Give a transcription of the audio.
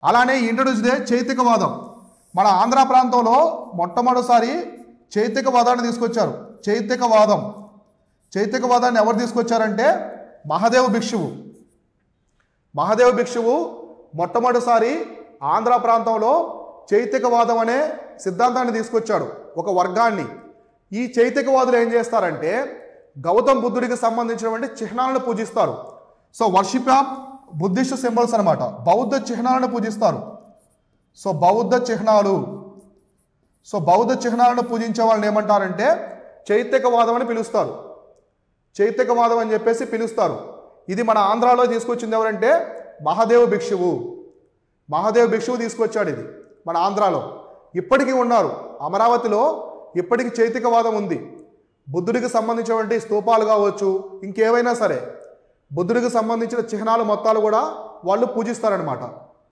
అలానే introduce day చైతికవాదం. మన ఆంధ్ర ప్రాంతంలో మొట్టమొదటిసారి చైతికవాదాన్ని తీసుకొచ్చారు. చైతికవాదాన్ని ఎవరు తీసుకొచ్చారంటే మహాదేవ భిక్షువు మొట్టమొదటిసారి ఆంధ్ర ప్రాంతంలో చైతికవాదం అనే సిద్ధాంతాన్ని తీసుకొచ్చాడు, ఒక వర్గాన్ని. ఈ చైతికవాదులు ఏం చేస్తారంటే గౌతమ్ బుద్ధుడికి సంబంధించినటువంటి చిహ్నాలను పూజిస్తారు. So worship of Buddhist symbols అనమాట. బౌద్ధ చిహ్నాలను పూజిస్తారు. సో బౌద్ధ చిహ్నాలను పూజించే వాళ్ళని ఏమంటారంటే చైతికవాదం అని పిలుస్తారు. చైతికవాదం అని చెప్పేసి పిలుస్తారు. ఇది మన ఆంధ్రాలో తీసుకొచ్చింది ఎవరంటే మహాదేవ భిక్షువు తీసుకొచ్చాడు. ఇది మన ఆంధ్రాలో ఇప్పటికీ ఉన్నారు. అమరావతిలో ఇప్పటికీ చైతికవాదం ఉంది. బుద్ధుడికి సంబంధించినటువంటి స్తూపాలు కావచ్చు, ఇంకేవైనా సరే బుద్ధుడికి సంబంధించిన చిహ్నాలు మొత్తాలు కూడా వాళ్ళు పూజిస్తారనమాట.